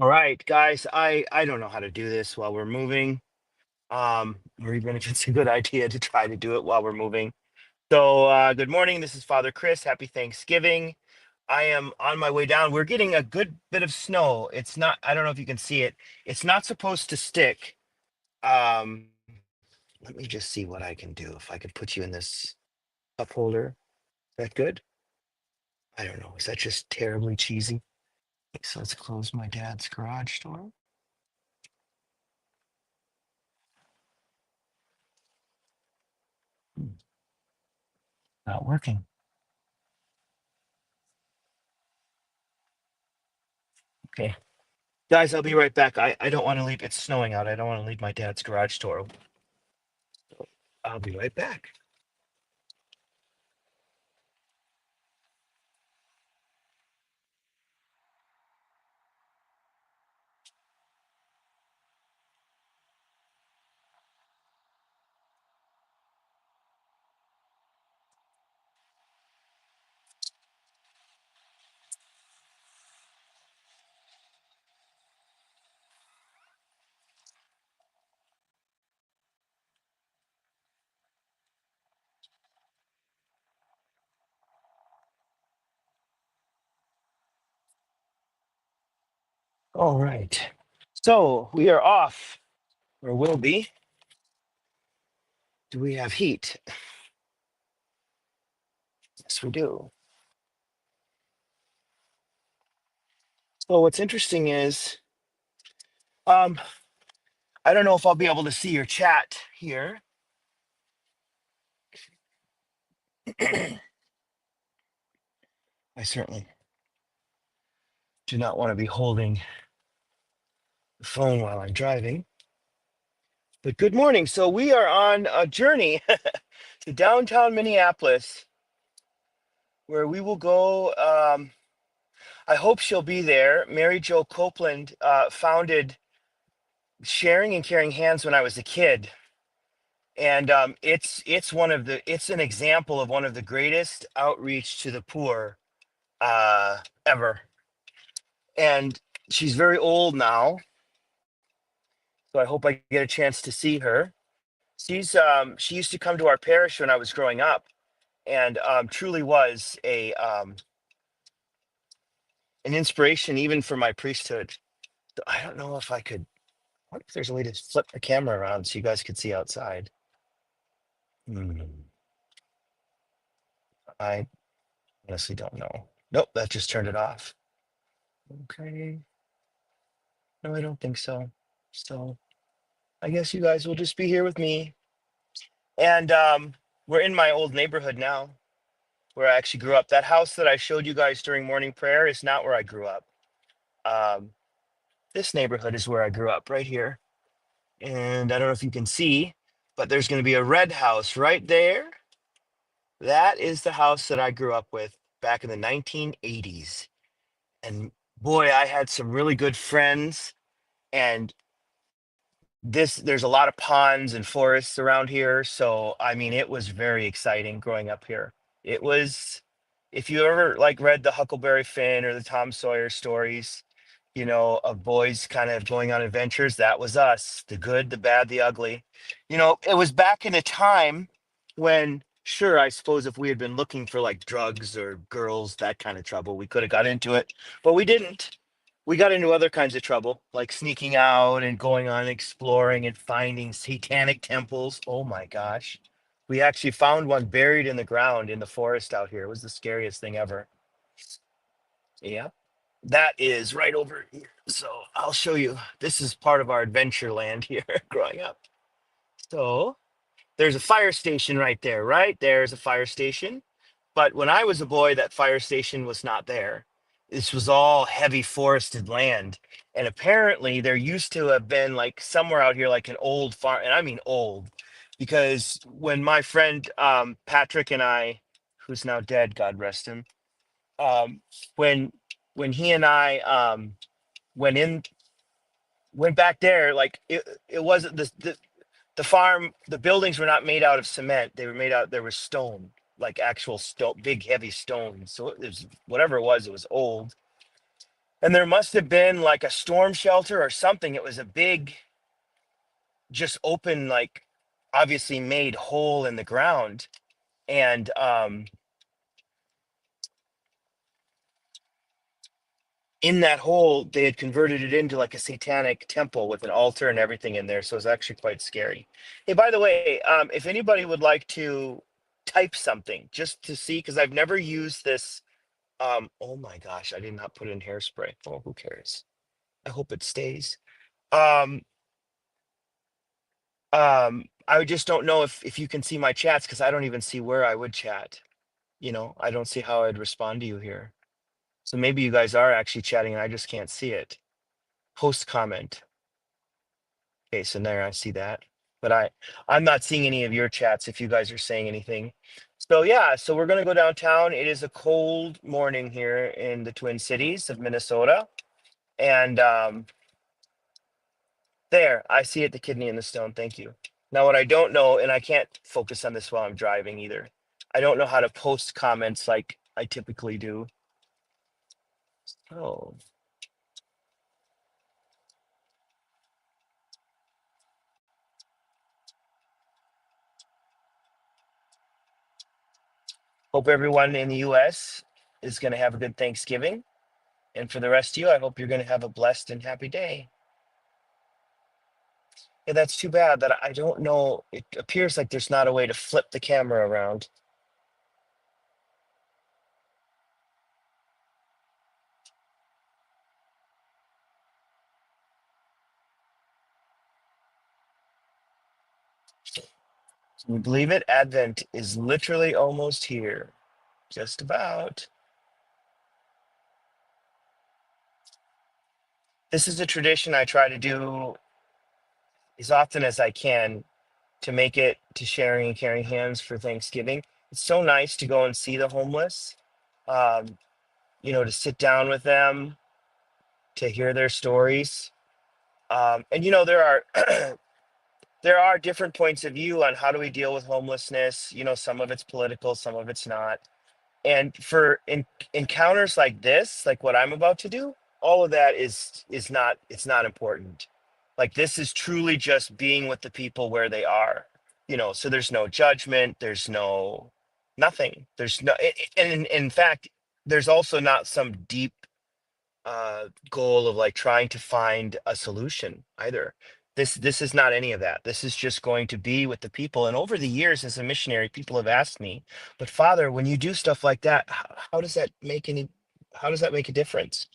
All right, guys. I don't know how to do this while we're moving. Or even if it's a good idea to try to do it while we're moving. So, good morning. This is Father Chris. Happy Thanksgiving. I am on my way down. We're getting a good bit of snow. It's not. I don't know if you can see it. It's not supposed to stick. Um, Let me just see what I can do. If I can put you in this cup holder, is that good? I don't know. Is that just terribly cheesy? So let's close my dad's garage door. Hmm, Not working. Okay. Guys, I'll be right back. I don't want to leave. It's snowing out. I don't want to leave my dad's garage door open. I'll be right back. All right. So we are off, or will be. Do we have heat? Yes, we do. So what's interesting is, um, I don't know if I'll be able to see your chat here. I certainly do not want to be holding the phone while I'm driving. But good morning. So we are on a journey to downtown Minneapolis, where we will go. I hope she'll be there. Mary Jo Copeland founded Sharing and Caring Hands when I was a kid, and it's one of the it's an example of one of the greatest outreach to the poor ever. And she's very old now, so I hope I get a chance to see her. She used to come to our parish when I was growing up, and truly was a an inspiration even for my priesthood. So I don't know if I could. What if there's a way to flip the camera around so you guys could see outside? Hmm, I honestly don't know. Nope, that just turned it off. Okay. No, I don't think so. So I guess you guys will just be here with me. And we're in my old neighborhood now where I actually grew up. That house that I showed you guys during morning prayer is not where I grew up. Um, this neighborhood is where I grew up, right here. And I don't know if you can see, but there's going to be a red house right there. That is the house that I grew up with back in the 1980s. And boy, I had some really good friends. And there's a lot of ponds and forests around here, so I mean it was very exciting growing up here. It was, if you ever like read the Huckleberry Finn or the Tom Sawyer stories, of boys kind of going on adventures, that was us, the good, the bad, the ugly. It was back in a time when, sure, I suppose if we had been looking for like drugs or girls, that kind of trouble, we could have got into it, but we didn't. We got into other kinds of trouble, like sneaking out and going on exploring and finding satanic temples. Oh my gosh. We actually found one buried in the ground in the forest out here. It was the scariest thing ever. Yeah. That is right over here. So I'll show you. This is part of our adventure land here growing up. So there's a fire station right there, right? There's a fire station. But when I was a boy, that fire station was not there. This was all heavy forested land. And apparently, there used to have been like somewhere out here, like an old farm. And I mean old, because when my friend Patrick and I, who's now dead, God rest him, um, when he and I went in, went back there, like it wasn't the farm, the buildings were not made out of cement. They were made out, there was stone, like actual stone, big heavy stone. So it was, whatever it was old. And there must have been like a storm shelter or something. It was a big, just open, like obviously made hole in the ground. And in that hole, they had converted it into like a satanic temple with an altar and everything in there. So it was actually quite scary. Hey, by the way, if anybody would like to type something just to see, because I've never used this. Oh my gosh, I did not put in hairspray. Oh, who cares? I hope it stays. Um, I just don't know if you can see my chats because I don't even see where I would chat. I don't see how I'd respond to you here. So maybe you guys are actually chatting and I just can't see it. Post comment. Okay, so there I see that. But I'm not seeing any of your chats if you guys are saying anything. So yeah, so we're gonna go downtown. It is a cold morning here in the Twin Cities of Minnesota. And there, I see it, the kidney and the stone. Thank you. Now, what I don't know, and I can't focus on this while I'm driving either. I don't know how to post comments like I typically do. Oh, hope everyone in the US is going to have a good Thanksgiving. And for the rest of you, I hope you're going to have a blessed and happy day. Yeah, that's too bad that I don't know. It appears like there's not a way to flip the camera around. Can you believe it? Advent is literally almost here. Just about. This is a tradition I try to do as often as I can to make it to sharing and carrying hands for Thanksgiving. It's so nice to go and see the homeless, um, to sit down with them, to hear their stories. And there are there are different points of view on how do we deal with homelessness. Some of it's political, some of it's not. And for encounters like this, like what I'm about to do, all of that is not, it's not important. Like this is truly just being with the people where they are. So there's no judgment, there's no nothing, there's no and in fact there's also not some deep goal of like trying to find a solution either. This is not any of that. This is just going to be with the people. And over the years as a missionary, people have asked me, but Father, when you do stuff like that, how does that make any, how does that make a difference?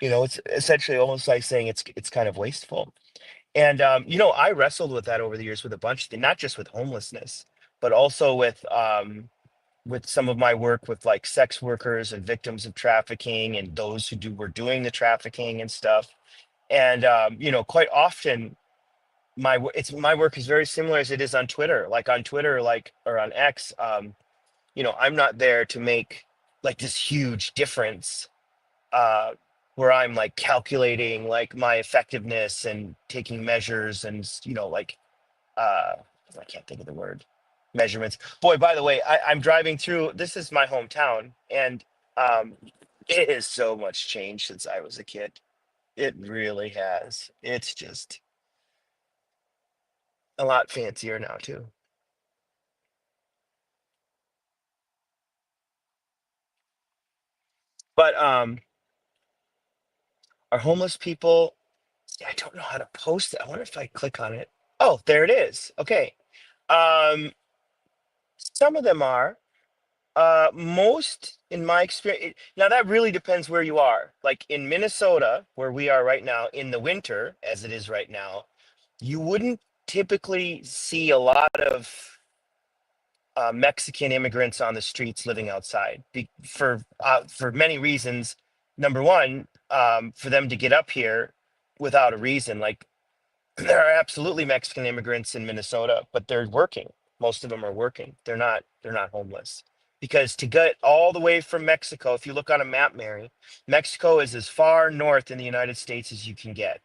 It's essentially almost like saying it's kind of wasteful. And I wrestled with that over the years with a bunch of things, not just with homelessness, but also with some of my work with like sex workers and victims of trafficking and those who were doing the trafficking and stuff. And quite often my work is very similar as it is on Twitter. Like on Twitter, like or on X, I'm not there to make like this huge difference uh where I'm like calculating like my effectiveness and taking measures and like uh I can't think of the word, measurements. Boy, by the way, I'm driving through, this is my hometown, and um it is so much changed since I was a kid. It really has. It's just a lot fancier now too. But our homeless people, see, I don't know how to post it. I wonder if I click on it. Oh, there it is. Okay. Um some of them are. Most in my experience, now that really depends where you are. Like in Minnesota, where we are right now, in the winter, as it is right now, you wouldn't typically see a lot of Mexican immigrants on the streets living outside for many reasons. Number one, for them to get up here without a reason, like there are absolutely Mexican immigrants in Minnesota, but they're working. Most of them are working. They're not homeless. Because to get all the way from Mexico, if you look on a map, Mary, Mexico is as far north in the United States as you can get.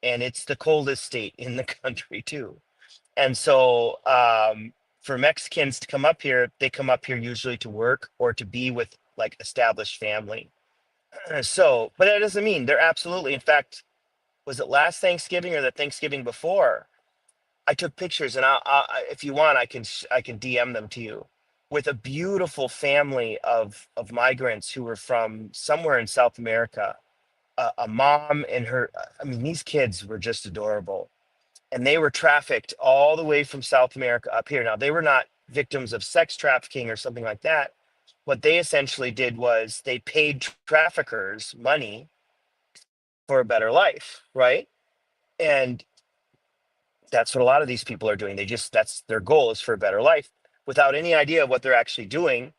And it's the coldest state in the country too. And so for Mexicans to come up here, they come up here usually to work or to be with like established family. So, but that doesn't mean they're absolutely. In fact, was it last Thanksgiving or the Thanksgiving before? I took pictures, and if you want, I can DM them to you with a beautiful family of migrants who were from somewhere in South America. A mom and her. I mean, these kids were just adorable, and they were trafficked all the way from South America up here. Now, they were not victims of sex trafficking or something like that. What they essentially did was they paid traffickers money for a better life, right? And that's what a lot of these people are doing. They just, that's their goal, is for a better life without any idea of what they're actually doing.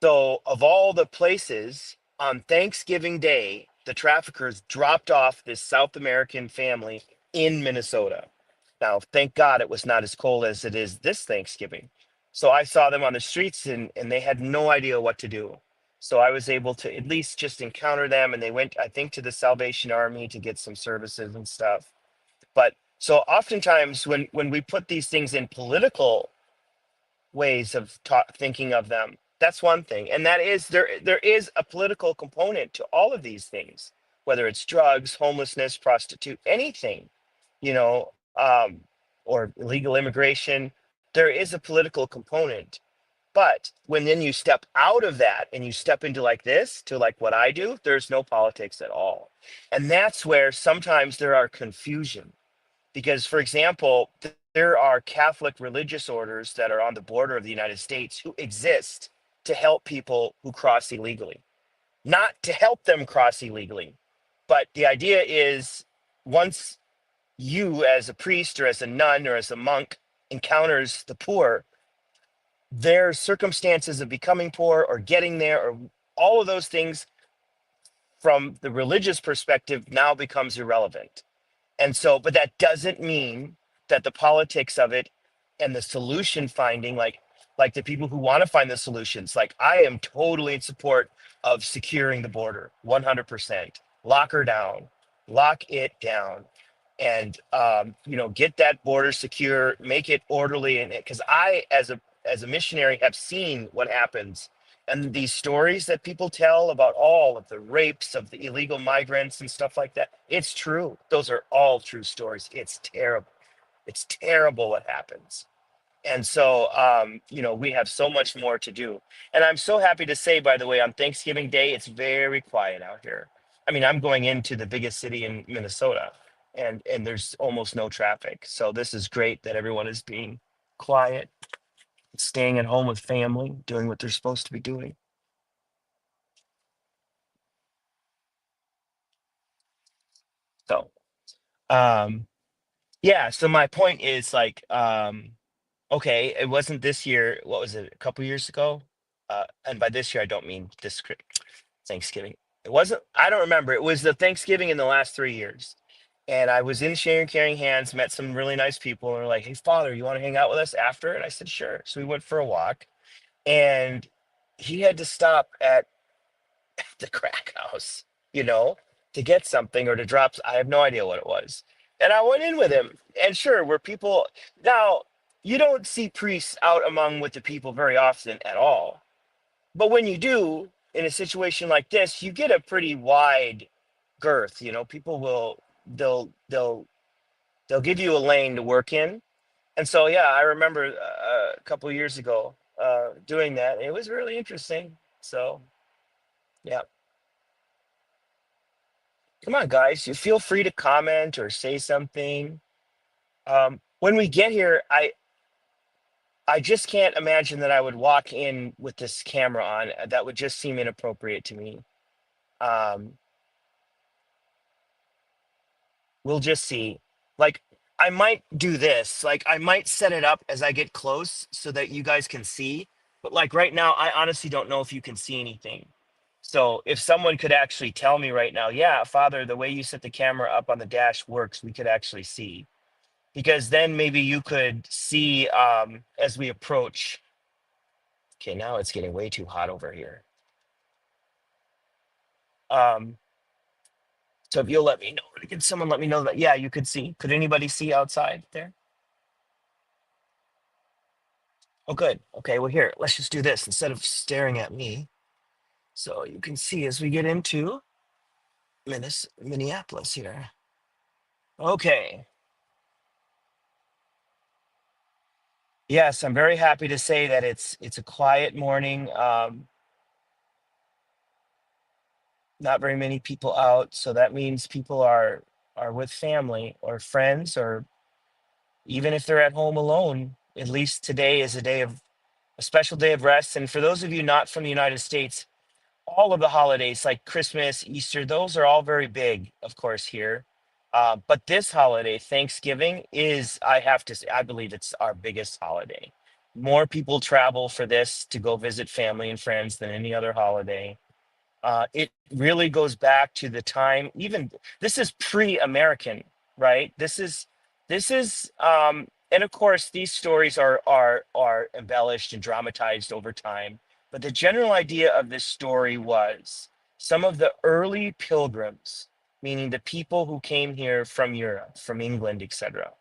So, of all the places, on Thanksgiving Day, the traffickers dropped off this South American family in Minnesota. Now, thank God it was not as cold as it is this Thanksgiving. So I saw them on the streets, and they had no idea what to do. So I was able to at least just encounter them, and they went, I think, to the Salvation Army to get some services and stuff. But so oftentimes when we put these things in political ways of thinking of them, that's one thing, and that is there is a political component to all of these things, whether it's drugs, homelessness, prostitute, anything, you know, or illegal immigration. There is a political component. But when then you step out of that and you step into like this, to like what I do, there's no politics at all. And that's where sometimes there are confusion, because, for example, there are Catholic religious orders that are on the border of the United States who exist to help people who cross illegally, not to help them cross illegally. But the idea is, once you, as a priest or as a nun or as a monk, encounters the poor, their circumstances of becoming poor or getting there, or all of those things from the religious perspective, now becomes irrelevant. And so, but that doesn't mean that the politics of it and the solution finding, like the people who want to find the solutions, like I am totally in support of securing the border, 100%. Lock her down, lock it down, and get that border secure, make it orderly, and because I, as a missionary, have seen what happens. And these stories that people tell about all of the rapes of the illegal migrants and stuff like that, it's true. Those are all true stories. It's terrible. It's terrible what happens. And so, we have so much more to do. And I'm so happy to say, by the way, on Thanksgiving Day, it's very quiet out here. I mean, I'm going into the biggest city in Minnesota, and there's almost no traffic. So this is great that everyone is being quiet, staying at home with family, doing what they're supposed to be doing. So, um, yeah. So my point is, like, okay, it wasn't this year. What was it? A couple years ago. And by this year, I don't mean this Thanksgiving. It wasn't. I don't remember. It was the Thanksgiving in the last 3 years. And I was in Sharing Caring Hands, met some really nice people, and were like, "Hey, Father, you want to hang out with us after?" And I said, "Sure." So we went for a walk, and he had to stop at the crack house, you know, to get something or to drop. I have no idea what it was. And I went in with him. And sure, were people now, you don't see priests out among with the people very often at all. But when you do, in a situation like this, you get a pretty wide girth. People will they'll give you a lane to work in. And so yeah, I remember a couple of years ago doing that. It was really interesting. So yeah. Come on, guys. You feel free to comment or say something. When we get here, I just can't imagine that I would walk in with this camera on. That would just seem inappropriate to me. Um, we'll just see. Like, I might do this. Like, I might set it up as I get close so that you guys can see. But like right now, I honestly don't know if you can see anything. So if someone could actually tell me right now, yeah, Father, the way you set the camera up on the dash works, we could actually see, because then maybe you could see as we approach. Okay, now it's getting way too hot over here. um so if you'll let me know, can someone let me know that, yeah, you could see? Could anybody see outside there? Oh, good. Okay, well, here, let's just do this instead of staring at me, so you can see as we get into. Minneapolis here. Okay. Yes, I'm very happy to say that it's a quiet morning. Not very many people out, so that means people are with family or friends, or even if they're at home alone. At least today is a special day of rest. And for those of you not from the United States, all of the holidays like Christmas, Easter, those are all very big, of course, here. But this holiday, Thanksgiving, is, I have to say, I believe it's our biggest holiday. More people travel for this to go visit family and friends than any other holiday. It really goes back to the time, even this is pre-American, right? And of course these stories are embellished and dramatized over time. But the general idea of this story was some of the early pilgrims, meaning the people who came here from Europe, from England, etc.,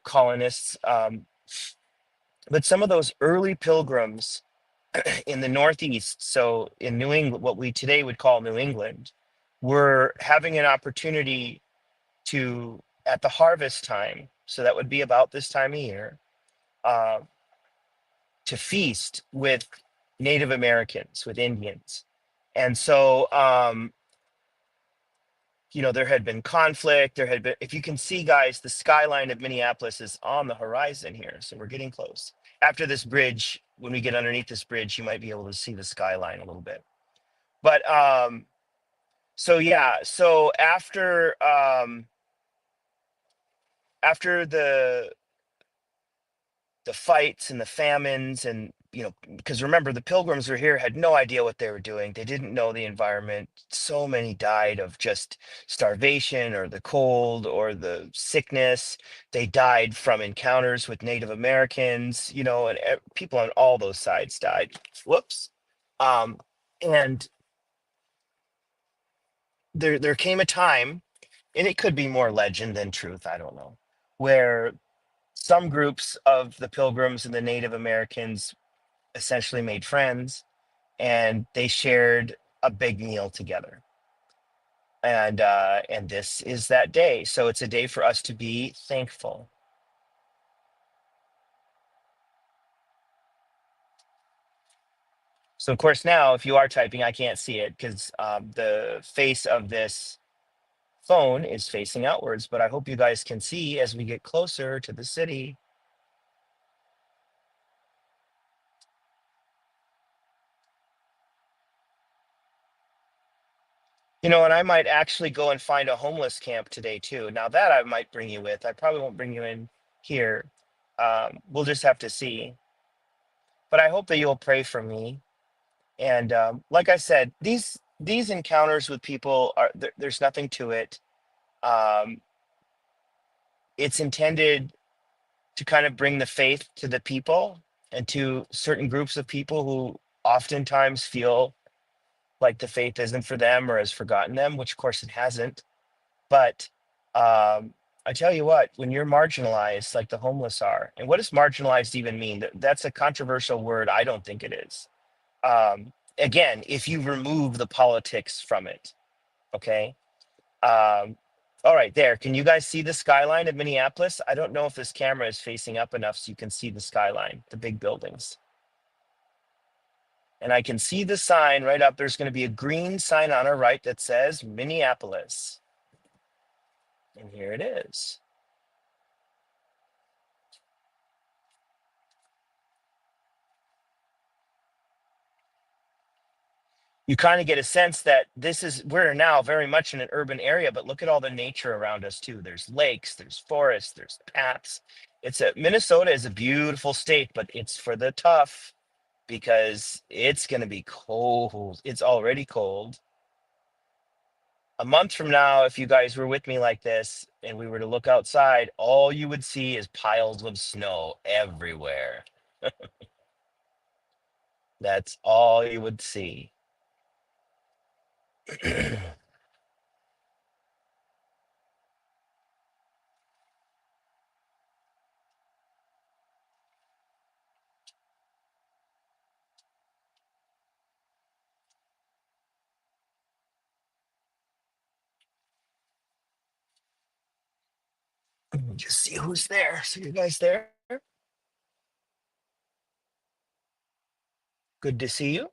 colonists. But some of those early pilgrims in the Northeast, so in New England, what we today would call New England, were having an opportunity to, at the harvest time, so that would be about this time of year, uh, to feast with Native Americans, with Indians. And so, there had been conflict. There had been, if you can see, guys, the skyline of Minneapolis is on the horizon here. So we're getting close. After this bridge, when we get underneath this bridge, you might be able to see the skyline a little bit. But so yeah, so after the fights and the famines, and because remember, the pilgrims were here, had no idea what they were doing. They didn't know the environment. So many died of just starvation or the cold or the sickness. They died from encounters with Native Americans, and people on all those sides died. Whoops. um and there came a time, and it could be more legend than truth, I don't know, where some groups of the pilgrims and the Native Americans essentially made friends, and they shared a big meal together. And this is that day. So it's a day for us to be thankful. So of course now, if you are typing, I can't see it because the face of this phone is facing outwards. But I hope you guys can see as we get closer to the city. And I might actually go and find a homeless camp today too. Now that I might bring you with. I probably won't bring you in here. We'll just have to see. But I hope that you'll pray for me. And like I said, these encounters with people there's nothing to it. Um, it's intended to kind of bring the faith to the people and to certain groups of people who oftentimes feel like the faith isn't for them or has forgotten them, which of course it hasn't. But I tell you what, when you're marginalized, like the homeless are, and what does marginalized even mean? That's a controversial word. I don't think it is. Again, if you remove the politics from it, okay? Um, all right, there. Can you guys see the skyline of Minneapolis? I don't know if this camera is facing up enough so you can see the skyline, the big buildings. And I can see the sign right up. There's going to be a green sign on our right that says Minneapolis. And here it is. You kind of get a sense that we're now very much in an urban area, but look at all the nature around us too. There's lakes, there's forests, there's paths. Minnesota is a beautiful state, but it's for the tough because it's going to be cold. It's already cold. A month from now, if you guys were with me like this and we were to look outside, all you would see is piles of snow everywhere. That's all you would see. Just see who's there. So you guys there? Good to see you.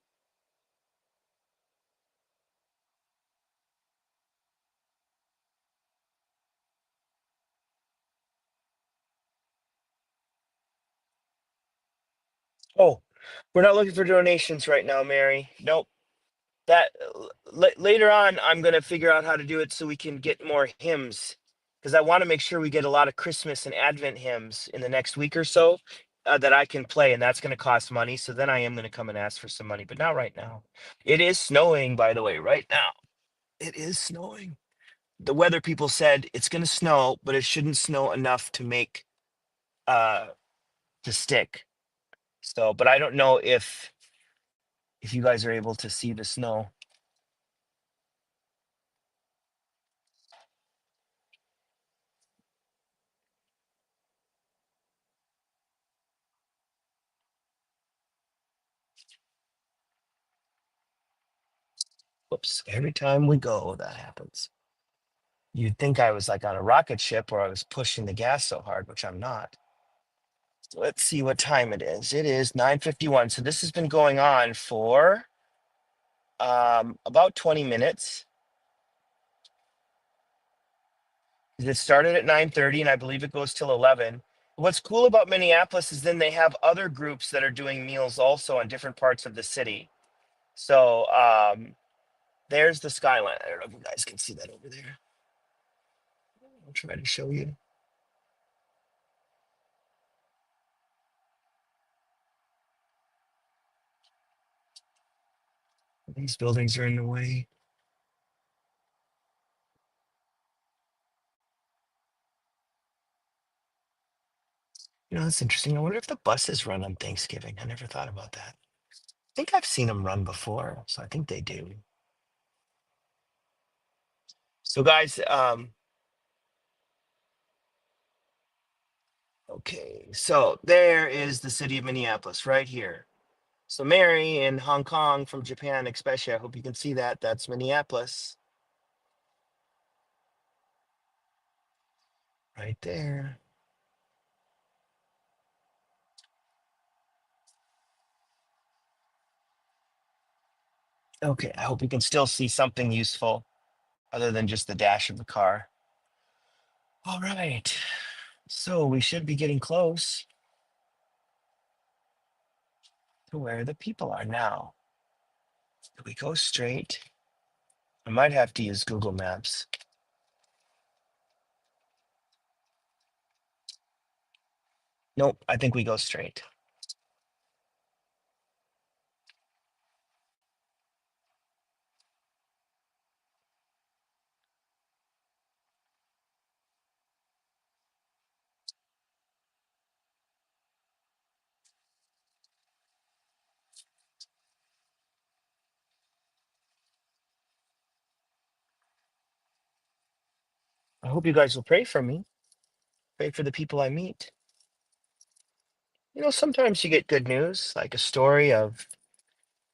Oh, we're not looking for donations right now, Mary. Nope. That later on, I'm gonna figure out how to do it so we can get more hymns, because I want to make sure we get a lot of Christmas and Advent hymns in the next week or so that I can play, and that's gonna cost money. So then I am gonna come and ask for some money, but not right now. It is snowing, by the way, right now. It is snowing. The weather people said it's gonna snow, but it shouldn't snow enough to make uh to stick. So, but I don't know if you guys are able to see the snow. Whoops, every time we go, that happens. You'd think I was like on a rocket ship or I was pushing the gas so hard, which I'm not. So let's see what time it is. It is 9:51. So this has been going on for about 20 minutes. It started at 9:30 and I believe it goes till 11. What's cool about Minneapolis is then they have other groups that are doing meals also on different parts of the city. So there's the skyline. I don't know if you guys can see that over there. I'll try to show you. These buildings are in the way. You know, that's interesting. I wonder if the buses run on Thanksgiving. I never thought about that. I think I've seen them run before, so I think they do. So, guys, okay, so there is the city of Minneapolis right here. So, Mary in Hong Kong from Japan, especially, I hope you can see that. That's Minneapolis right there. Okay, I hope you can still see something useful other than just the dash of the car. All right, so we should be getting close to where the people are now. Do we go straight? I might have to use Google Maps. Nope, I think we go straight. I hope you guys will pray for me. Pray for the people I meet. You know, sometimes you get good news, like a story of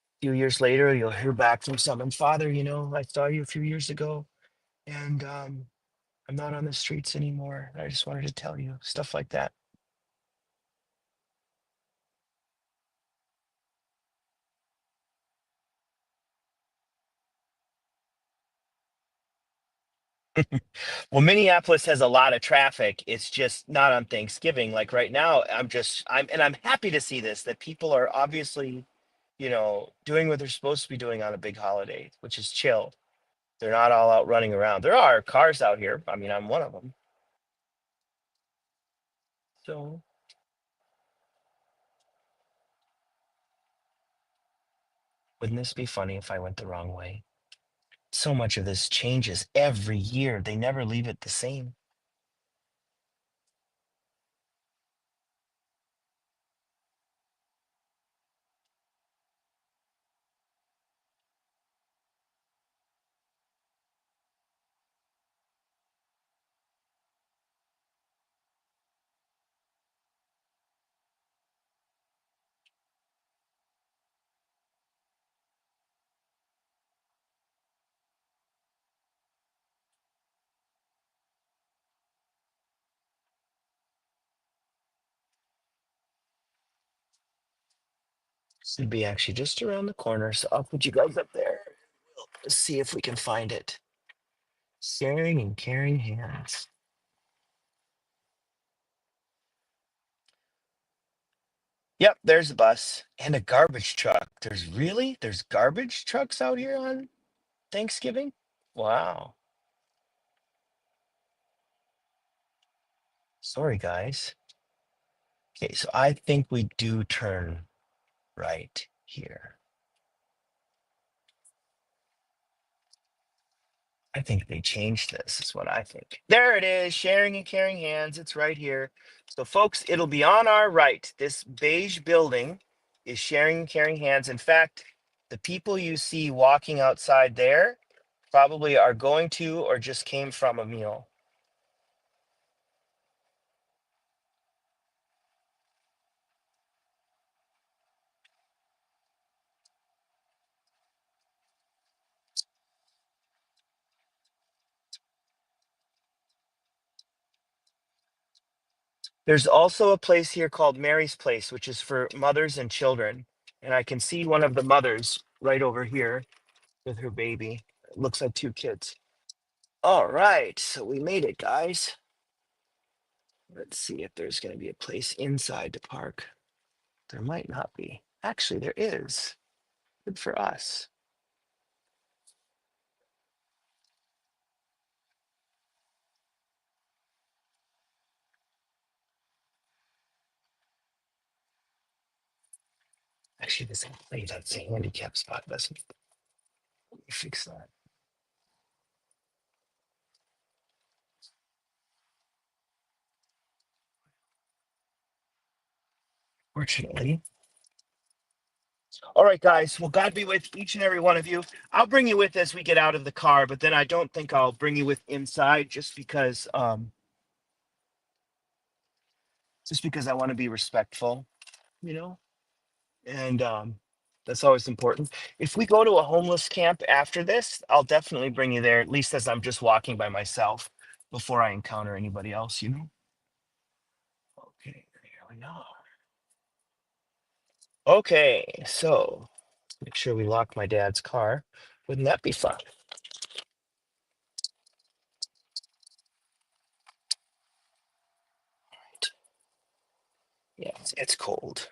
a few years later, you'll hear back from someone, Father, you know, I saw you a few years ago and I'm not on the streets anymore. I just wanted to tell you stuff like that. Well, Minneapolis has a lot of traffic. It's just not on Thanksgiving. Like right now, I'm happy to see this, that people are obviously, you know, doing what they're supposed to be doing on a big holiday, which is chill. They're not all out running around. There are cars out here. I mean, I'm one of them. So wouldn't this be funny if I went the wrong way? So much of this changes every year. They never leave it the same. Should be actually just around the corner. So I'll put you guys up there. Let's see if we can find it. Sharing and caring hands. Yep, there's a bus and a garbage truck. There's garbage trucks out here on Thanksgiving? Wow. Sorry, guys. Okay, so I think we do turn right here. I think they changed this, is what I think. There it is, sharing and caring hands. It's right here. So, folks, it'll be on our right. This beige building is sharing and caring hands. In fact, the people you see walking outside there probably are going to or just came from a meal. There's also a place here called Mary's Place, which is for mothers and children. And I can see one of the mothers right over here with her baby. It looks like two kids. All right, so we made it, guys. Let's see if there's going to be a place inside to park. There might not be. Actually, there is. Good for us. Actually, this hey, that's a handicap spot, doesn't it? Let me fix that. Fortunately. All right, guys. Well, God be with each and every one of you. I'll bring you with as we get out of the car, but then I don't think I'll bring you with inside just because I want to be respectful, you know? And that's always important. If we go to a homeless camp after this, I'll definitely bring you there, at least as I'm just walking by myself before I encounter anybody else, you know? Okay, here we go. Okay, so make sure we lock my dad's car. Wouldn't that be fun? Yes, it's cold.